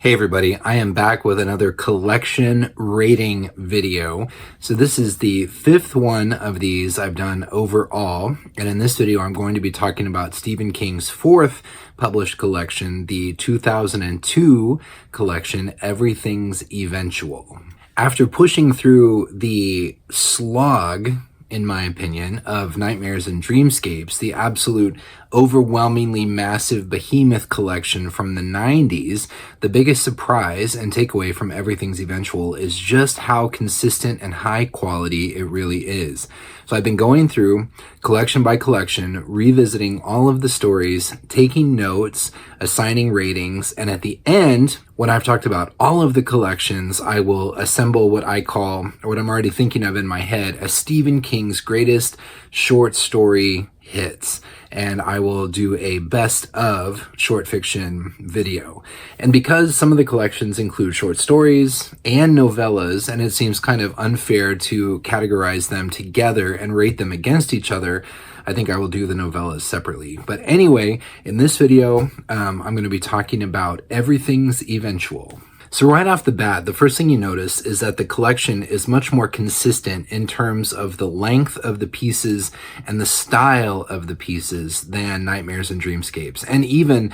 Hey everybody, I am back with another collection rating video. So this is the fifth one of these I've done overall. And in this video, I'm going to be talking about Stephen King's fourth published collection, the 2002 collection, Everything's Eventual. After pushing through the slog, in my opinion, of Nightmares and Dreamscapes, the absolute overwhelmingly massive behemoth collection from the 90s, the biggest surprise and takeaway from Everything's Eventual is just how consistent and high quality it really is. So I've been going through collection by collection, revisiting all of the stories, taking notes, assigning ratings, and at the end, when I've talked about all of the collections, I will assemble what I call, or what I'm already thinking of in my head, as Stephen King's greatest short story hits. And I will do a best of short fiction video. And because some of the collections include short stories and novellas, and it seems kind of unfair to categorize them together and rate them against each other, I think I will do the novellas separately. But anyway, in this video, I'm going to be talking about Everything's Eventual. So right off the bat, the first thing you notice is that the collection is much more consistent in terms of the length of the pieces and the style of the pieces than Nightmares and Dreamscapes, and even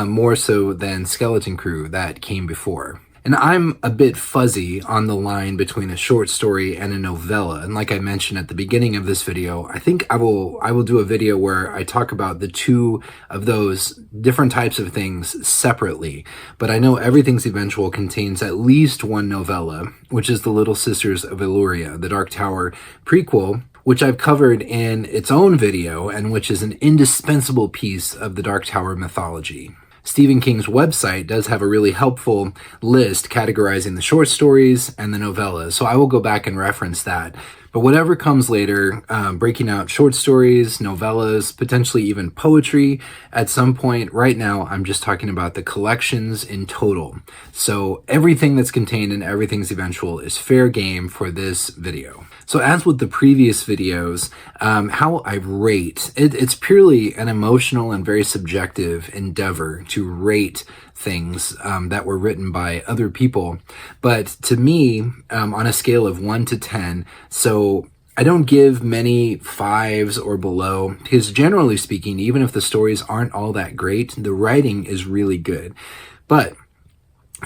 more so than Skeleton Crew that came before. And I'm a bit fuzzy on the line between a short story and a novella. And like I mentioned at the beginning of this video, I think I will do a video where I talk about the two of those different types of things separately. But I know Everything's Eventual contains at least one novella, which is The Little Sisters of Eluria, the Dark Tower prequel, which I've covered in its own video and which is an indispensable piece of the Dark Tower mythology. Stephen King's website does have a really helpful list categorizing the short stories and the novellas, so I will go back and reference that. But whatever comes later, breaking out short stories, novellas, potentially even poetry at some point, right now I'm just talking about the collections in total. So everything that's contained in Everything's Eventual is fair game for this video. So as with the previous videos, how I rate, it's purely an emotional and very subjective endeavor to rate things that were written by other people. But to me, on a scale of 1 to 10, so I don't give many 5s or below, because generally speaking, even if the stories aren't all that great, the writing is really good. But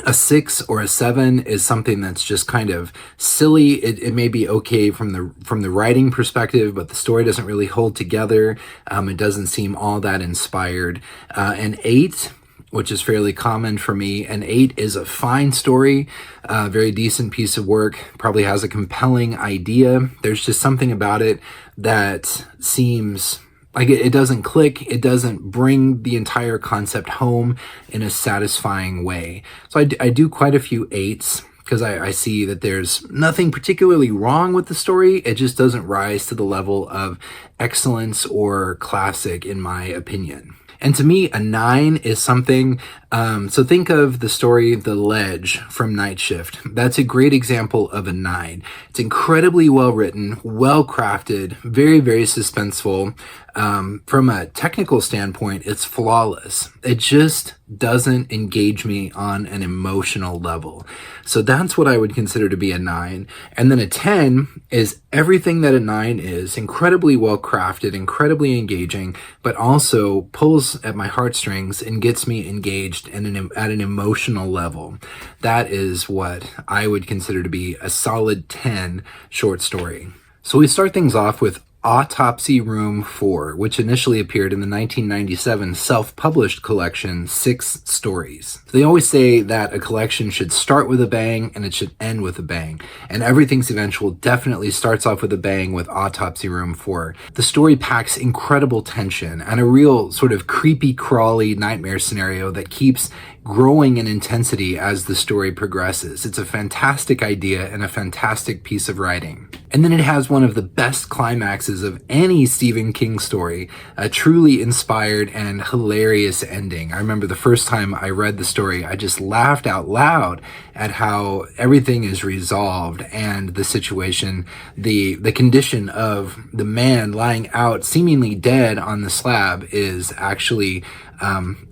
a 6 or a 7 is something that's just kind of silly. It may be okay from the writing perspective, but the story doesn't really hold together. It doesn't seem all that inspired. An 8, which is fairly common for me. An 8 is a fine story, a very decent piece of work, probably has a compelling idea. There's just something about it that seems like it doesn't click, it doesn't bring the entire concept home in a satisfying way. So I do quite a few 8s, because I see that there's nothing particularly wrong with the story, it just doesn't rise to the level of excellence or classic in my opinion. And to me, a 9 is something, so think of the story The Ledge from Night Shift. That's a great example of a 9. It's incredibly well written, well crafted, very, very suspenseful. From a technical standpoint, it's flawless. It just doesn't engage me on an emotional level. So that's what I would consider to be a 9. And then a 10 is everything that a 9 is, incredibly well crafted, incredibly engaging, but also pulls at my heartstrings and gets me engaged at an emotional level. That is what I would consider to be a solid 10 short story. So we start things off with Autopsy Room 4, which initially appeared in the 1997 self-published collection, 6 Stories. So they always say that a collection should start with a bang and it should end with a bang. And Everything's Eventual definitely starts off with a bang with Autopsy Room 4. The story packs incredible tension and a real sort of creepy, crawly nightmare scenario that keeps growing in intensity as the story progresses. It's a fantastic idea and a fantastic piece of writing. And then it has one of the best climaxes of any Stephen King story, a truly inspired and hilarious ending. I remember the first time I read the story, I just laughed out loud at how everything is resolved and the situation, the condition of the man lying out seemingly dead on the slab is actually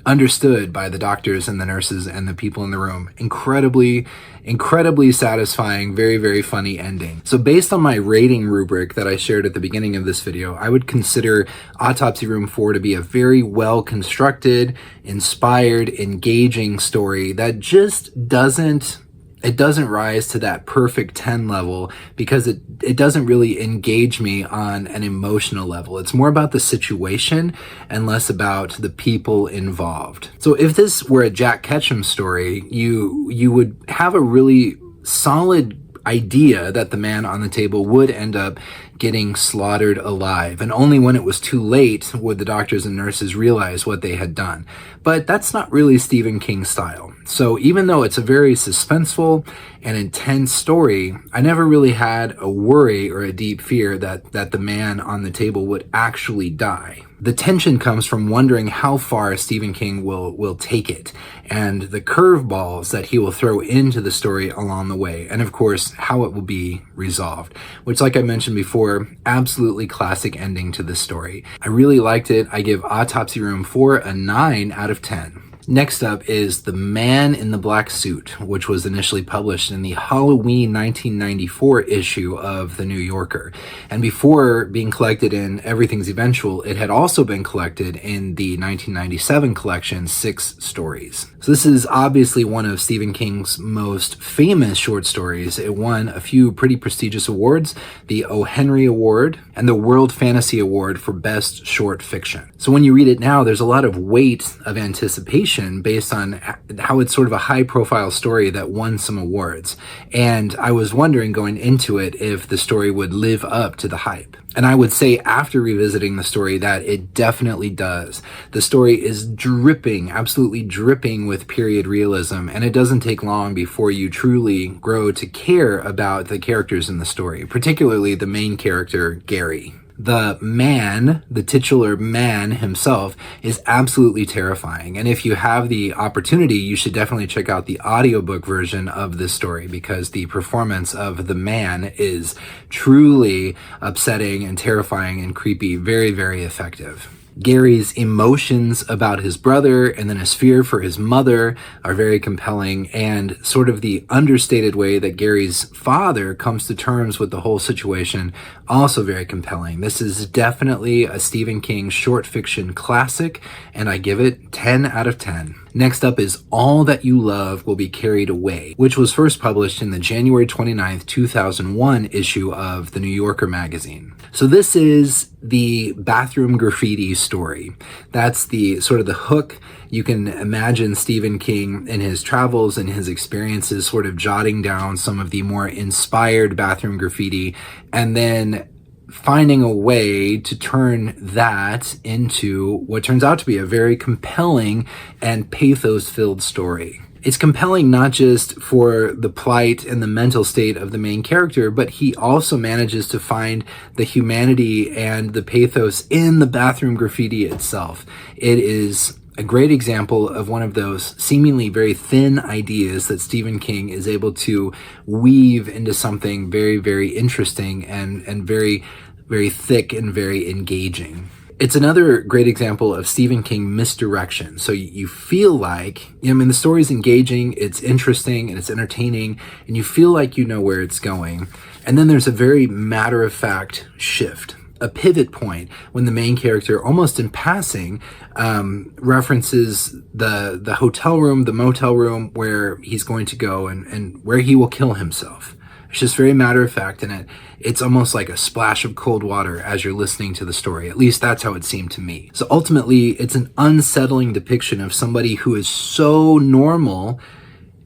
understood by the doctors and the nurses and the people in the room. Incredibly satisfying, very, very funny ending. So based on my rating rubric that I shared at the beginning of this video, I would consider Autopsy Room 4 to be a very well constructed, inspired, engaging story that just doesn't rise to that perfect 10 level because it doesn't really engage me on an emotional level. It's more about the situation and less about the people involved. So if this were a Jack Ketchum story, you would have a really solid idea that the man on the table would end up getting slaughtered alive, and only when it was too late would the doctors and nurses realize what they had done. But that's not really Stephen King's style. So even though it's a very suspenseful and intense story, I never really had a worry or a deep fear that the man on the table would actually die. The tension comes from wondering how far Stephen King will take it, and the curveballs that he will throw into the story along the way, and of course, how it will be resolved, which, like I mentioned before, absolutely classic ending to this story. I really liked it. I give Autopsy Room 4 a 9 out of 10. Next up is The Man in the Black Suit, which was initially published in the Halloween 1994 issue of The New Yorker. And before being collected in Everything's Eventual, it had also been collected in the 1997 collection, 6 Stories. So this is obviously one of Stephen King's most famous short stories. It won a few pretty prestigious awards, the O. Henry Award and the World Fantasy Award for Best Short Fiction. So when you read it now, there's a lot of weight of anticipation based on how it's sort of a high-profile story that won some awards. And I was wondering going into it if the story would live up to the hype. And I would say after revisiting the story that it definitely does. The story is dripping, absolutely dripping with period realism, and it doesn't take long before you truly grow to care about the characters in the story, particularly the main character, Gary. The man, the titular man himself, is absolutely terrifying. And if you have the opportunity, you should definitely check out the audiobook version of this story because the performance of the man is truly upsetting and terrifying and creepy, very, very effective. Gary's emotions about his brother and then his fear for his mother are very compelling, and sort of the understated way that Gary's father comes to terms with the whole situation, also very compelling. This is definitely a Stephen King short fiction classic, and I give it 10 out of 10. Next up is All That You Love Will Be Carried Away, which was first published in the January 29th, 2001 issue of The New Yorker magazine. So this is the bathroom graffiti story. That's the sort of the hook. You can imagine Stephen King in his travels and his experiences sort of jotting down some of the more inspired bathroom graffiti and then finding a way to turn that into what turns out to be a very compelling and pathos-filled story. It's compelling not just for the plight and the mental state of the main character, but he also manages to find the humanity and the pathos in the bathroom graffiti itself. It is a great example of one of those seemingly very thin ideas that Stephen King is able to weave into something very, very interesting and very, very thick and very engaging. It's another great example of Stephen King misdirection. So you feel like, the story's engaging, it's interesting, and it's entertaining, and you feel like you know where it's going. And then there's a very matter-of-fact shift, a pivot point when the main character, almost in passing, references the hotel room, the motel room where he's going to go and where he will kill himself. It's just very matter-of-fact, and it's almost like a splash of cold water as you're listening to the story. At least that's how it seemed to me. So ultimately, it's an unsettling depiction of somebody who is so normal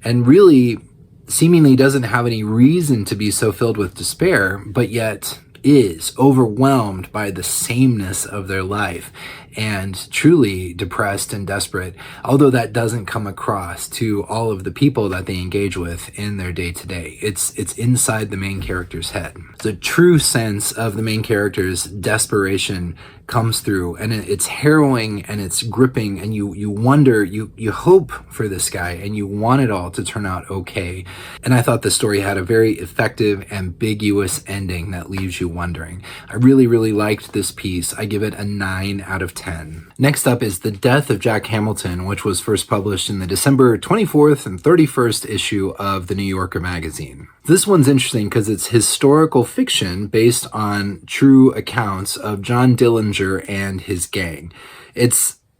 and really seemingly doesn't have any reason to be so filled with despair, but yet is overwhelmed by the sameness of their life and truly depressed and desperate, although that doesn't come across to all of the people that they engage with in their day-to-day. It's inside the main character's head. The true sense of the main character's desperation comes through, and it's harrowing and it's gripping, and you wonder, you hope for this guy, and you want it all to turn out okay. And I thought the story had a very effective, ambiguous ending that leaves you wondering. I really, really liked this piece. I give it a 9 out of 10. Next up is The Death of Jack Hamilton, which was first published in the December 24th and 31st issue of the New Yorker magazine. This one's interesting because it's historical fiction based on true accounts of John Dillinger and his gang.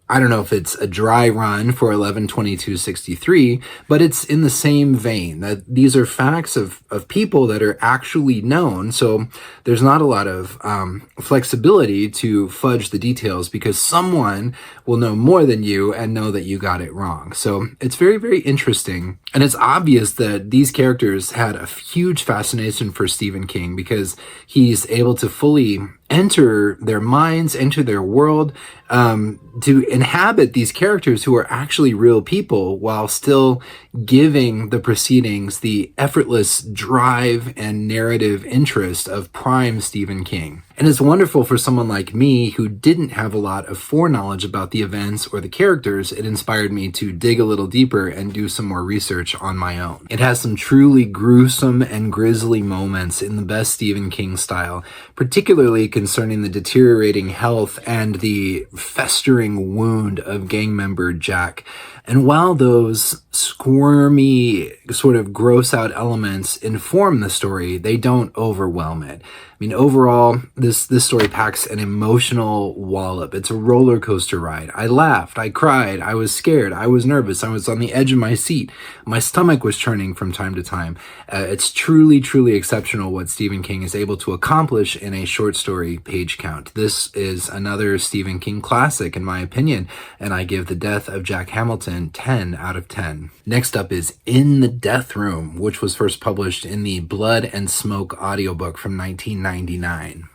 I don't know if it's a dry run for 11/22/63, but it's in the same vein that these are facts of people that are actually known. So there's not a lot of flexibility to fudge the details, because someone will know more than you and know that you got it wrong. So it's very, very interesting. And it's obvious that these characters had a huge fascination for Stephen King, because he's able to fully enter their minds, enter their world, to inhabit these characters who are actually real people, while still giving the proceedings the effortless drive and narrative interest of prime Stephen King. And it's wonderful for someone like me who didn't have a lot of foreknowledge about the events or the characters. It inspired me to dig a little deeper and do some more research on my own. It has some truly gruesome and grisly moments in the best Stephen King style, particularly concerning the deteriorating health and the festering wound of gang member Jack. And while those squirmy, sort of gross out elements inform the story, they don't overwhelm it. I mean, overall, this story packs an emotional wallop. It's a roller coaster ride. I laughed, I cried, I was scared, I was nervous, I was on the edge of my seat. My stomach was churning from time to time. It's truly, truly exceptional what Stephen King is able to accomplish in a short story page count. This is another Stephen King classic, in my opinion, and I give The Death of Jack Hamilton 10 out of 10. Next up is In the Deathroom, which was first published in the Blood and Smoke audiobook from 1999.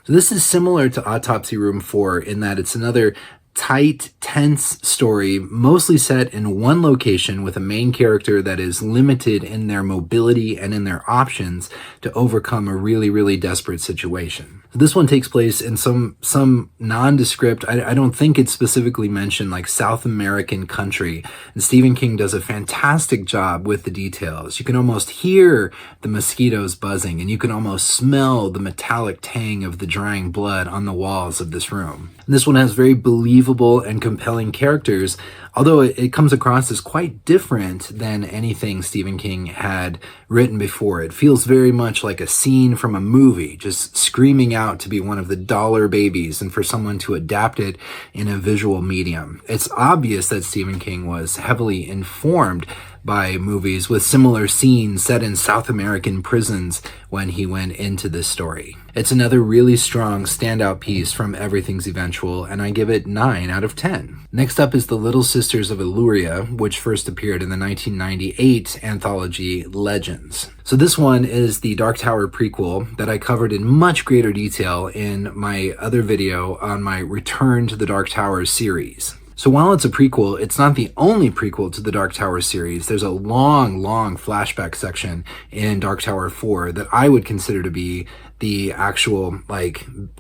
So this is similar to Autopsy Room 4 in that it's another tight, tense story, mostly set in one location, with a main character that is limited in their mobility and in their options to overcome a really, really desperate situation. This one takes place in some nondescript, I don't think it's specifically mentioned, like South American country. And Stephen King does a fantastic job with the details. You can almost hear the mosquitoes buzzing, and you can almost smell the metallic tang of the drying blood on the walls of this room. And this one has very believable and compelling characters, although it comes across as quite different than anything Stephen King had written before. It feels very much like a scene from a movie, just screaming out to be one of the dollar babies, and for someone to adapt it in a visual medium. It's obvious that Stephen King was heavily informed by movies with similar scenes set in South American prisons when he went into this story. It's another really strong standout piece from Everything's Eventual, and I give it 9 out of 10. Next up is The Little Sisters of Eluria, which first appeared in the 1998 anthology Legends. So this one is the Dark Tower prequel that I covered in much greater detail in my other video on my Return to the Dark Tower series. So while it's a prequel, it's not the only prequel to the Dark Tower series. There's a long, long flashback section in Dark Tower 4 that I would consider to be the actual,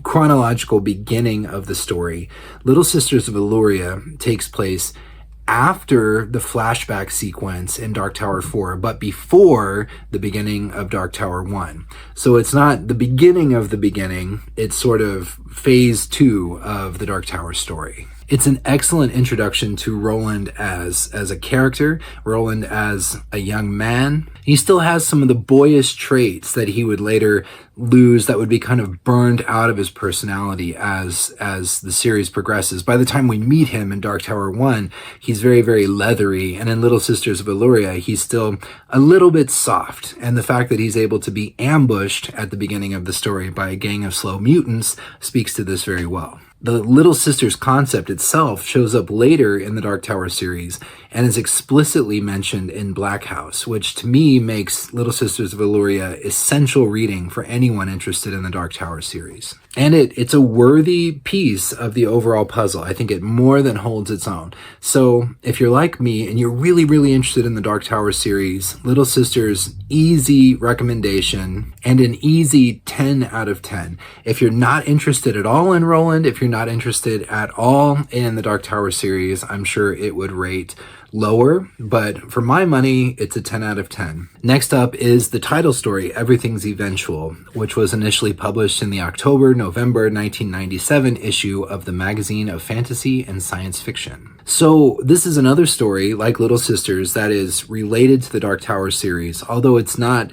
chronological beginning of the story. Little Sisters of Eluria takes place after the flashback sequence in Dark Tower 4, but before the beginning of Dark Tower 1. So it's not the beginning of the beginning, it's sort of phase 2 of the Dark Tower story. It's an excellent introduction to Roland as a character, Roland as a young man. He still has some of the boyish traits that he would later lose, that would be kind of burned out of his personality as the series progresses. By the time we meet him in Dark Tower 1, he's very, very leathery, and in Little Sisters of Eluria, he's still a little bit soft. And the fact that he's able to be ambushed at the beginning of the story by a gang of slow mutants speaks to this very well. The Little Sisters concept itself shows up later in the Dark Tower series and is explicitly mentioned in Black House, which to me makes Little Sisters of Eluria essential reading for anyone interested in the Dark Tower series. And it's a worthy piece of the overall puzzle. I think it more than holds its own. So if you're like me and you're really, really interested in the Dark Tower series, Little Sisters, easy recommendation and an easy 10 out of 10. If you're not interested at all in Roland, if you're not interested at all in the Dark Tower series, I'm sure it would rate lower, but for my money, it's a 10 out of 10. Next up is the title story, Everything's Eventual, which was initially published in the October-November 1997 issue of the Magazine of Fantasy and Science Fiction. So this is another story, like Little Sisters, that is related to the Dark Tower series, although it's not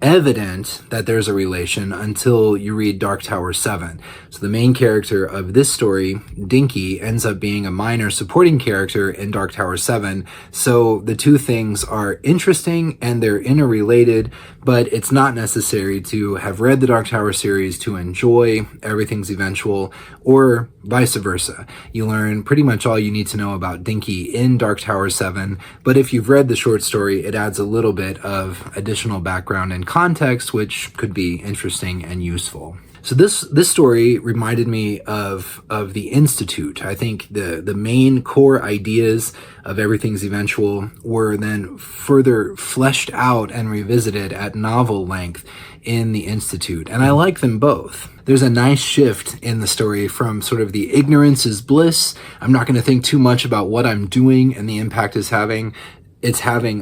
evident that there's a relation until you read Dark Tower 7. So the main character of this story, Dinky, ends up being a minor supporting character in Dark Tower 7. So the two things are interesting and they're interrelated, but it's not necessary to have read the Dark Tower series to enjoy Everything's Eventual, or vice versa. You learn pretty much all you need to know about Dinky in Dark Tower 7, but if you've read the short story, it adds a little bit of additional background and context, which could be interesting and useful. So this story reminded me of the Institute. I think the main core ideas of Everything's Eventual were then further fleshed out and revisited at novel length in the Institute, and I like them both. There's a nice shift in the story from sort of the ignorance is bliss, I'm not going to think too much about what I'm doing and the impact it's having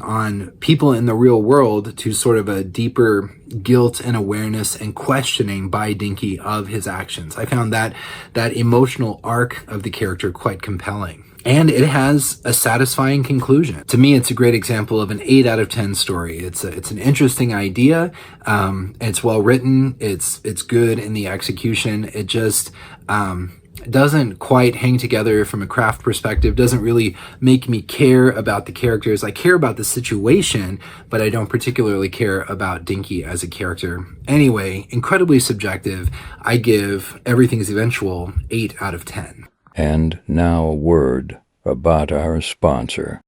on people in the real world, to sort of a deeper guilt and awareness and questioning by Dinky of his actions. I found that emotional arc of the character quite compelling. And it has a satisfying conclusion. To me, it's a great example of an 8 out of 10 story. It's an interesting idea. It's well written. It's good in the execution. It just doesn't quite hang together from a craft perspective, doesn't really make me care about the characters. I care about the situation, but I don't particularly care about Dinky as a character. Anyway, incredibly subjective. I give Everything's Eventual 8 out of 10. And now a word about our sponsor.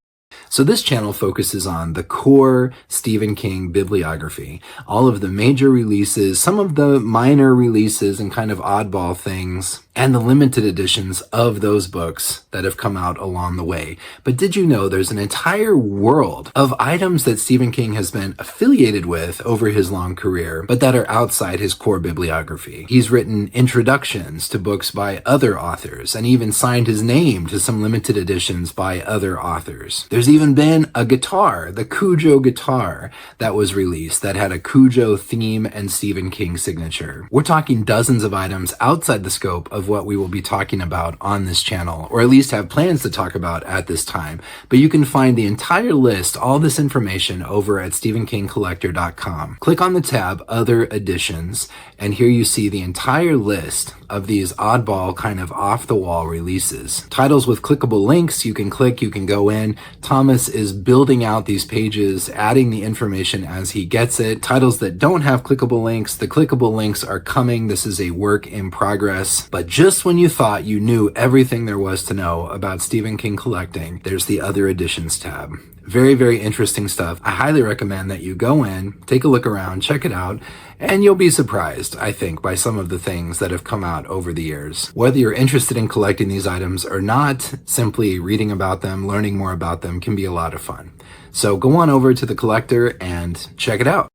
So this channel focuses on the core Stephen King bibliography, all of the major releases, some of the minor releases and kind of oddball things, and the limited editions of those books that have come out along the way. But did you know there's an entire world of items that Stephen King has been affiliated with over his long career, but that are outside his core bibliography? He's written introductions to books by other authors, and even signed his name to some limited editions by other authors. There's even been a guitar, the Cujo guitar, that was released that had a Cujo theme and Stephen King signature. We're talking dozens of items outside the scope of what we will be talking about on this channel, or at least have plans to talk about at this time. But you can find the entire list, all this information, over at StephenKingCollector.com. Click on the tab Other Editions, and here you see the entire list of these oddball, kind of off-the-wall releases. Titles with clickable links, you can click, you can go in. Thomas is building out these pages, adding the information as he gets it. Titles that don't have clickable links, the clickable links are coming. This is a work in progress. But just when you thought you knew everything there was to know about Stephen King collecting, there's the Other Editions tab. Very, very interesting stuff. I highly recommend that you go in, take a look around, check it out, and you'll be surprised, I think, by some of the things that have come out over the years. Whether you're interested in collecting these items or not, simply reading about them, learning more about them can be a lot of fun. So go on over to The Collector and check it out.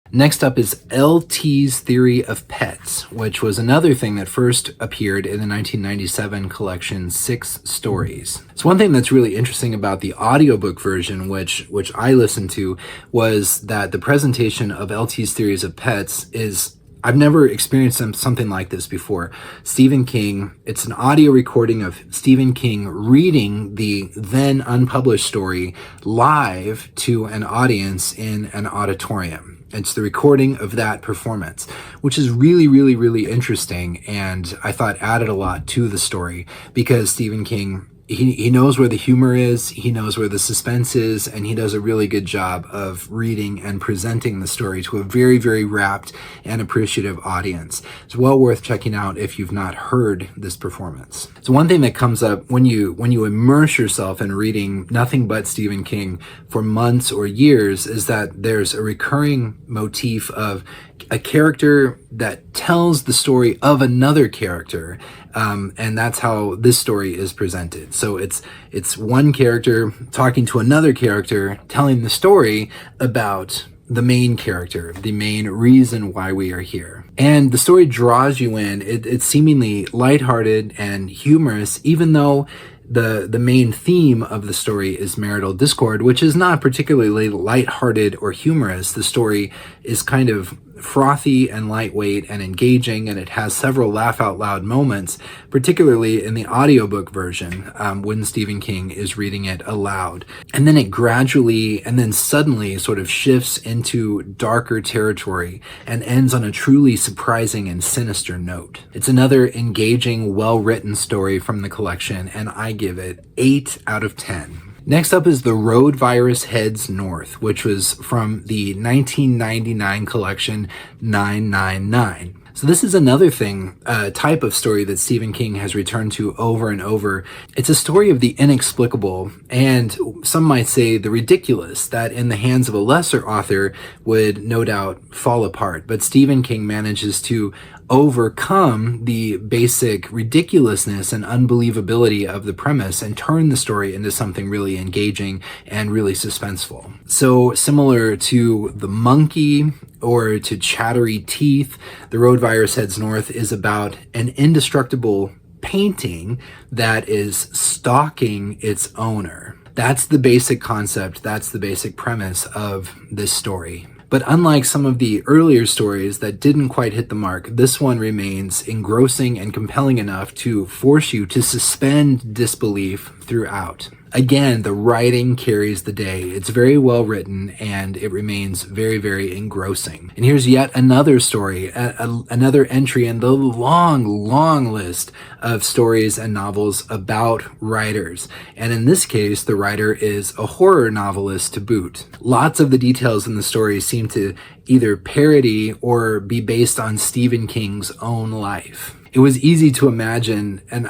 Next up is LT's Theory of Pets, which was another thing that first appeared in the 1997 collection 6 Stories. So one thing that's really interesting about the audiobook version, which I listened to, was that the presentation of LT's Theories of Pets is, I've never experienced something like this before. Stephen King, it's an audio recording of Stephen King reading the then unpublished story live to an audience in an auditorium. It's the recording of that performance, which is really, really, really interesting, and I thought added a lot to the story, because Stephen King he knows where the humor is, he knows where the suspense is, and he does a really good job of reading and presenting the story to a very, very rapt and appreciative audience. It's well worth checking out if you've not heard this performance. So one thing that comes up when you immerse yourself in reading nothing but Stephen King for months or years is that there's a recurring motif of a character that tells the story of another character, and that's how this story is presented. So it's one character talking to another character, telling the story about the main character, the main reason why we are here. And the story draws you in. It's seemingly lighthearted and humorous, even though the main theme of the story is marital discord, which is not particularly lighthearted or humorous. The story is kind of frothy and lightweight and engaging, and it has several laugh out loud moments, particularly in the audiobook version, when Stephen King is reading it aloud. And then it gradually and then suddenly sort of shifts into darker territory and ends on a truly surprising and sinister note. It's another engaging, well-written story from the collection, and I give it 8 out of 10. Next up is The Road Virus Heads North, which was from the 1999 collection 999. So this is another type of story that Stephen King has returned to over and over. It's a story of the inexplicable, and some might say the ridiculous, that in the hands of a lesser author would no doubt fall apart. But Stephen King manages to overcome the basic ridiculousness and unbelievability of the premise and turn the story into something really engaging and really suspenseful. So similar to The Monkey or to Chattery Teeth, The Road Virus Heads North is about an indestructible painting that is stalking its owner. That's the basic concept, that's the basic premise of this story. But unlike some of the earlier stories that didn't quite hit the mark, this one remains engrossing and compelling enough to force you to suspend disbelief throughout. Again, the writing carries the day. It's very well written, and it remains very, very engrossing. And here's yet another story, another entry in the long, long list of stories and novels about writers. And in this case, the writer is a horror novelist to boot. Lots of the details in the story seem to either parody or be based on Stephen King's own life. It was easy to imagine, and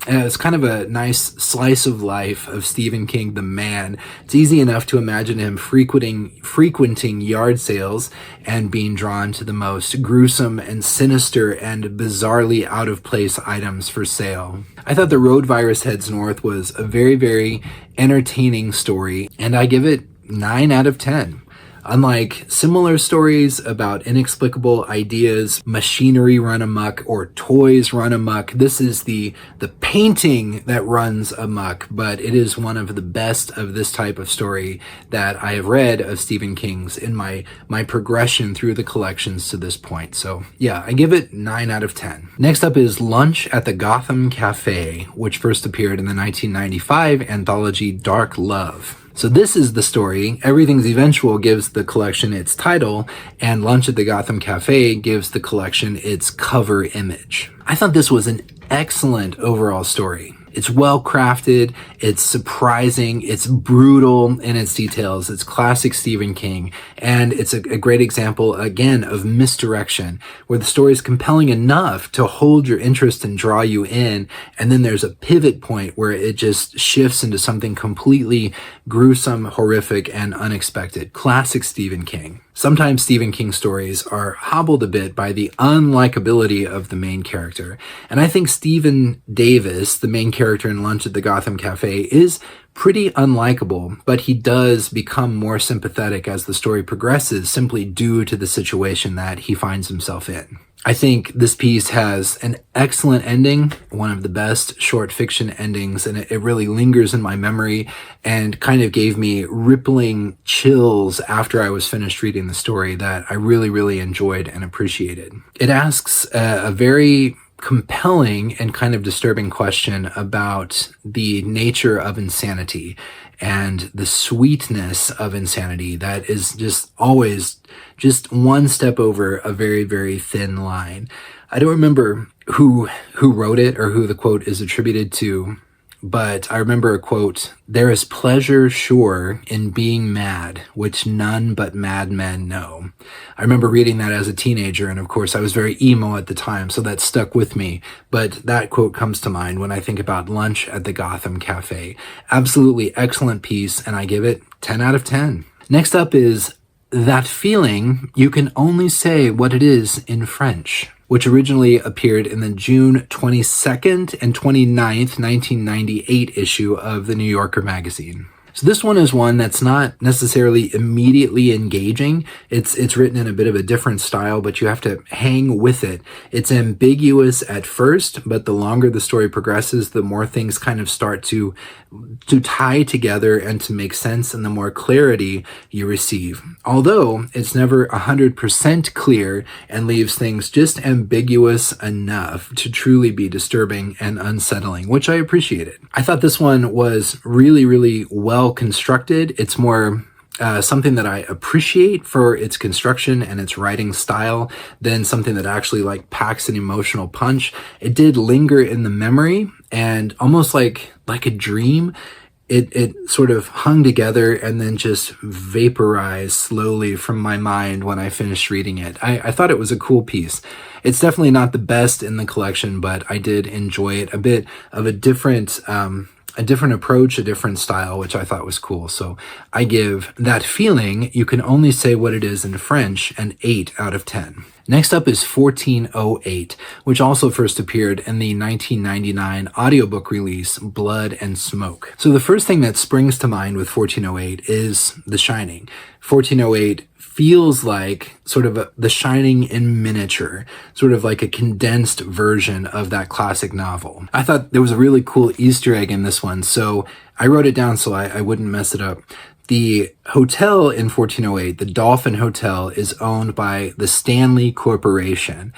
it's kind of a nice slice of life of Stephen King, the man. It's easy enough to imagine him frequenting yard sales and being drawn to the most gruesome and sinister and bizarrely out of place items for sale. I thought The Road Virus Heads North was a very, very entertaining story, and I give it 9 out of 10. Unlike similar stories about inexplicable ideas, machinery run amok, or toys run amok, this is the painting that runs amok, but it is one of the best of this type of story that I have read of Stephen King's in my progression through the collections to this point. So yeah, I give it 9 out of 10. Next up is Lunch at the Gotham Cafe, which first appeared in the 1995 anthology Dark Love. So this is the story. Everything's Eventual gives the collection its title, and Lunch at the Gotham Cafe gives the collection its cover image. I thought this was an excellent overall story. It's well crafted, it's surprising, it's brutal in its details, it's classic Stephen King, and it's a great example, again, of misdirection, where the story is compelling enough to hold your interest and draw you in, and then there's a pivot point where it just shifts into something completely gruesome, horrific, and unexpected. Classic Stephen King. Sometimes Stephen King stories are hobbled a bit by the unlikability of the main character. And I think Stephen Davis, the main character in Lunch at the Gotham Cafe, is pretty unlikable, but he does become more sympathetic as the story progresses simply due to the situation that he finds himself in. I think this piece has an excellent ending, one of the best short fiction endings, and it really lingers in my memory and kind of gave me rippling chills after I was finished reading the story that I really, really enjoyed and appreciated. It asks a very compelling and kind of disturbing question about the nature of insanity and the sweetness of insanity that is just always just one step over a very, very thin line. I don't remember who wrote it or who the quote is attributed to, but I remember a quote, "There is pleasure sure in being mad, which none but madmen know." I remember reading that as a teenager, and of course I was very emo at the time, so that stuck with me. But that quote comes to mind when I think about Lunch at the Gotham Cafe. Absolutely excellent piece, and I give it 10 out of 10. Next up is That Feeling, You Can Only Say What It Is in French, which originally appeared in the June 22nd and 29th, 1998 issue of the New Yorker magazine. So this one is one that's not necessarily immediately engaging. It's written in a bit of a different style, but you have to hang with it. It's ambiguous at first, but the longer the story progresses, the more things kind of start to tie together and to make sense, and the more clarity you receive. Although it's never 100% clear and leaves things just ambiguous enough to truly be disturbing and unsettling, which I appreciated. I thought this one was really, really well constructed. It's more something that I appreciate for its construction and its writing style than something that actually like packs an emotional punch. It did linger in the memory, and almost like a dream, it sort of hung together and then just vaporized slowly from my mind when I finished reading it. I thought it was a cool piece. It's definitely not the best in the collection, but I did enjoy it. A bit of a different approach, a different style, which I thought was cool. So I give That Feeling, You Can Only Say What It Is in French, an 8 out of 10. Next up is 1408, which also first appeared in the 1999 audiobook release Blood and Smoke. So the first thing that springs to mind with 1408 is The Shining. 1408 feels like sort of The Shining in miniature, sort of like a condensed version of that classic novel. I thought there was a really cool Easter egg in this one, so I wrote it down so I wouldn't mess it up. The hotel in 1408, the Dolphin Hotel, is owned by the Stanley Corporation,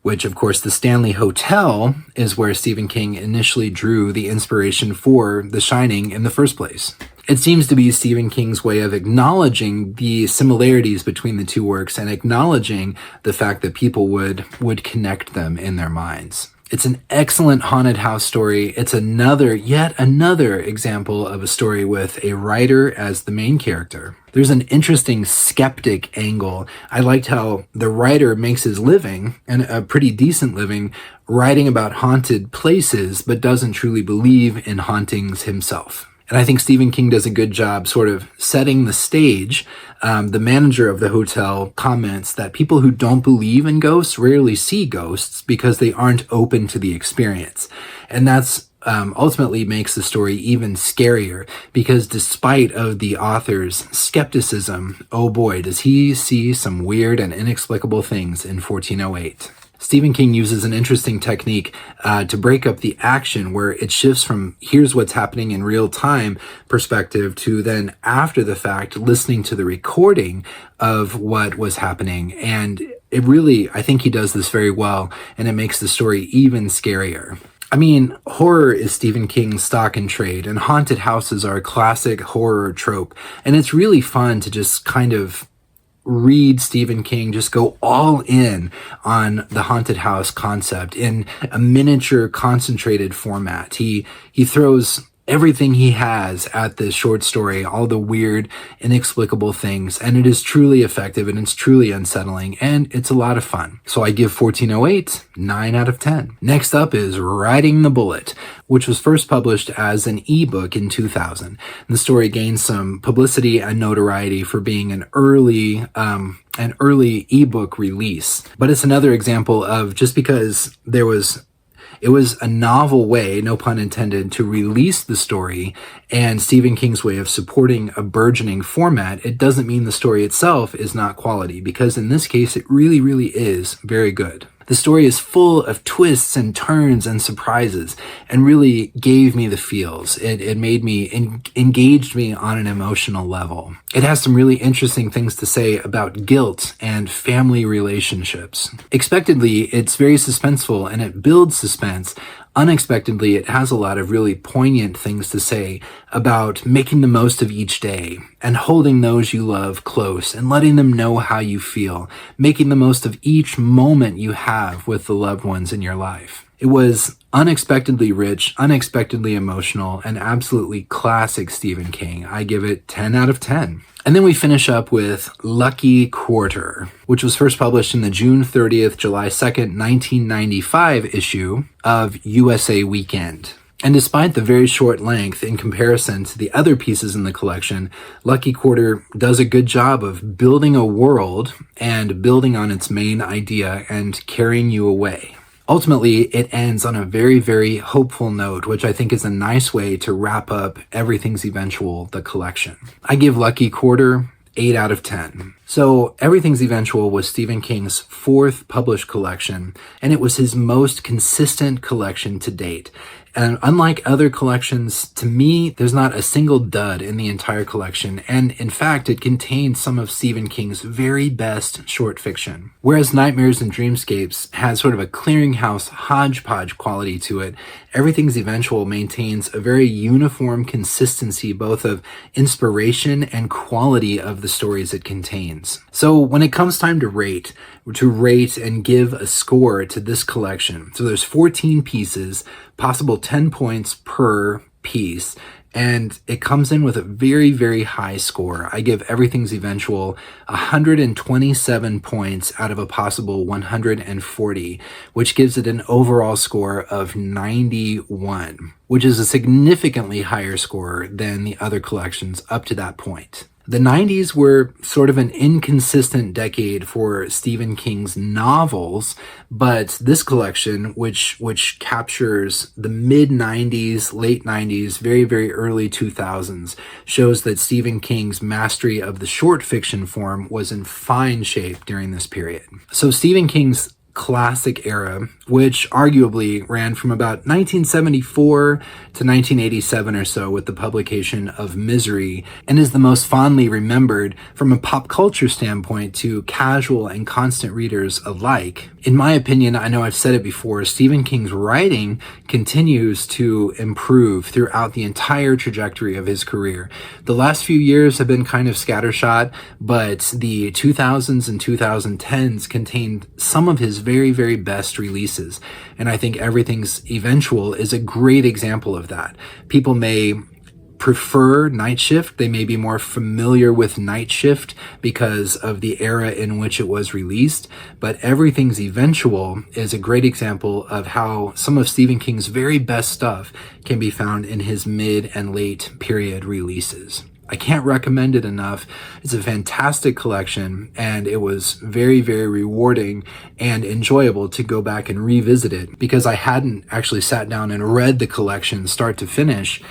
which, of course, the Stanley Hotel is where Stephen King initially drew the inspiration for The Shining in the first place. It seems to be Stephen King's way of acknowledging the similarities between the two works and acknowledging the fact that people would connect them in their minds. It's an excellent haunted house story. It's yet another example of a story with a writer as the main character. There's an interesting skeptic angle. I liked how the writer makes his living, and a pretty decent living, writing about haunted places, but doesn't truly believe in hauntings himself. And I think Stephen King does a good job sort of setting the stage. The manager of the hotel comments that people who don't believe in ghosts rarely see ghosts because they aren't open to the experience. And that's ultimately makes the story even scarier, because despite of the author's skepticism, oh boy, does he see some weird and inexplicable things in 1408. Stephen King uses an interesting technique to break up the action, where it shifts from here's what's happening in real time perspective to then after the fact listening to the recording of what was happening. And it really, I think he does this very well, and it makes the story even scarier. I mean, horror is Stephen King's stock and trade, and haunted houses are a classic horror trope. And it's really fun to just kind of read Stephen King just go all in on the haunted house concept in a miniature concentrated format. He throws everything he has at this short story, all the weird, inexplicable things, and it is truly effective, and it's truly unsettling, and it's a lot of fun. So I give 1408 9 out of 10. Next up is Riding the Bullet, which was first published as an ebook in 2000. And the story gained some publicity and notoriety for being an early ebook release. But it's another example of, just because it was a novel way, no pun intended, to release the story and Stephen King's way of supporting a burgeoning format, it doesn't mean the story itself is not quality, because in this case, it really, really is very good. The story is full of twists and turns and surprises, and really gave me the feels. It made me, engaged me on an emotional level. It has some really interesting things to say about guilt and family relationships. Expectedly, it's very suspenseful and it builds suspense. Unexpectedly, it has a lot of really poignant things to say about making the most of each day and holding those you love close and letting them know how you feel, making the most of each moment you have with the loved ones in your life. It was unexpectedly rich, unexpectedly emotional, and absolutely classic Stephen King. I give it 10 out of 10. And then we finish up with Luckey Quarter, which was first published in the June 30th, July 2nd, 1995 issue of USA Weekend. And despite the very short length in comparison to the other pieces in the collection, Luckey Quarter does a good job of building a world and building on its main idea and carrying you away. Ultimately, it ends on a very, very hopeful note, which I think is a nice way to wrap up Everything's Eventual, the collection. I give Luckey Quarter 8 out of 10. So Everything's Eventual was Stephen King's fourth published collection, and it was his most consistent collection to date. And unlike other collections, to me, there's not a single dud in the entire collection. And in fact, it contains some of Stephen King's very best short fiction. Whereas Nightmares and Dreamscapes has sort of a clearinghouse hodgepodge quality to it, Everything's Eventual maintains a very uniform consistency both of inspiration and quality of the stories it contains. So when it comes time to rate and give a score to this collection, so there's 14 pieces, possible 10 points per piece, and it comes in with a very, very high score. I give Everything's Eventual 127 points out of a possible 140, which gives it an overall score of 91, which is a significantly higher score than the other collections up to that point. The 90s were sort of an inconsistent decade for Stephen King's novels, but this collection, which captures the mid-90s, late 90s, very, very early 2000s, shows that Stephen King's mastery of the short fiction form was in fine shape during this period. So Stephen King's classic era, which arguably ran from about 1974 to 1987 or so with the publication of Misery, and is the most fondly remembered from a pop culture standpoint to casual and constant readers alike. In my opinion, I know I've said it before, Stephen King's writing continues to improve throughout the entire trajectory of his career. The last few years have been kind of scattershot, but the 2000s and 2010s contained some of his very, very best releases. And I think Everything's Eventual is a great example of that. People may prefer Night Shift. They may be more familiar with Night Shift because of the era in which it was released. But Everything's Eventual is a great example of how some of Stephen King's very best stuff can be found in his mid and late period releases. I can't recommend it enough. It's a fantastic collection, and it was very, very rewarding and enjoyable to go back and revisit it because I hadn't actually sat down and read the collection start to finish,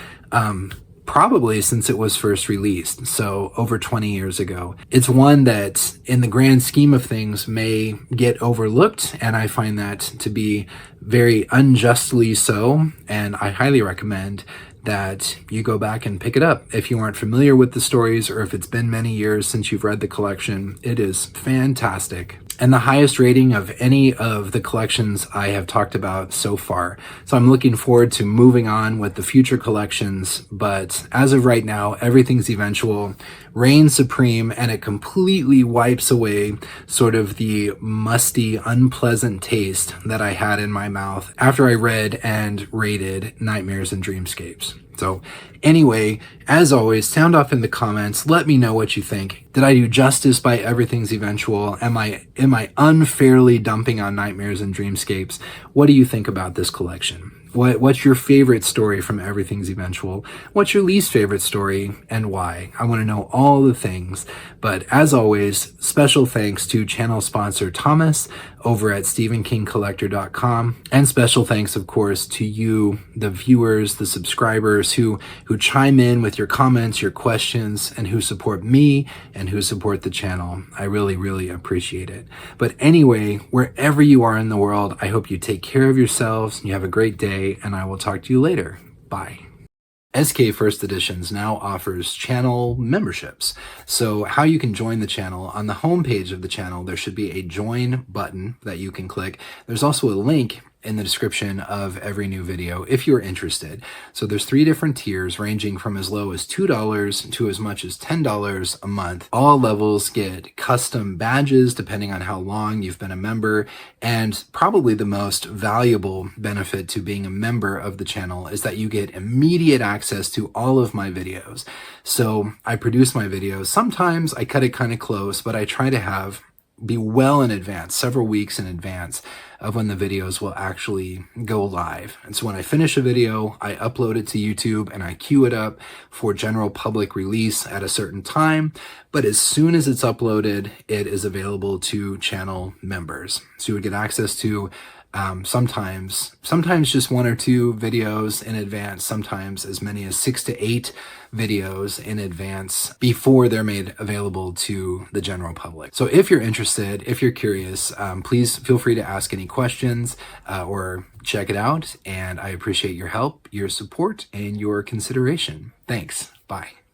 probably since it was first released, so over 20 years ago. It's one that, in the grand scheme of things, may get overlooked, and I find that to be very unjustly so, and I highly recommend that you go back and pick it up. If you aren't familiar with the stories or if it's been many years since you've read the collection, it is fantastic. And the highest rating of any of the collections I have talked about so far. So I'm looking forward to moving on with the future collections, but as of right now, Everything's Eventual reigns supreme, and it completely wipes away sort of the musty, unpleasant taste that I had in my mouth after I read and rated Nightmares and Dreamscapes. So anyway, as always, sound off in the comments. Let me know what you think. Did I do justice by Everything's Eventual? Am I unfairly dumping on Nightmares and Dreamscapes? What do you think about this collection? What's your favorite story from Everything's Eventual? What's your least favorite story and why? I want to know all the things. But as always, special thanks to channel sponsor Thomas over at StephenKingCollector.com. And special thanks, of course, to you, the viewers, the subscribers who chime in with your comments, your questions, and who support me and who support the channel. I really, really appreciate it. But anyway, wherever you are in the world, I hope you take care of yourselves, you have a great day, and I will talk to you later. Bye. SK First Editions now offers channel memberships. So how you can join the channel, on the home page of the channel, there should be a join button that you can click. There's also a link in the description of every new video if you're interested. So there's 3 different tiers ranging from as low as $2 to as much as $10 a month. All levels get custom badges depending on how long you've been a member, and probably the most valuable benefit to being a member of the channel is that you get immediate access to all of my videos. So I produce my videos. Sometimes I cut it kind of close, but I try to be well in advance, several weeks in advance of when the videos will actually go live. And so when I finish a video, I upload it to YouTube and I queue it up for general public release at a certain time. But as soon as it's uploaded, it is available to channel members. So you would get access to sometimes just 1 or 2 videos in advance, sometimes as many as 6 to 8 videos in advance before they're made available to the general public. So if you're interested, if you're curious, please feel free to ask any questions or check it out. And I appreciate your help, your support, and your consideration. Thanks. Bye.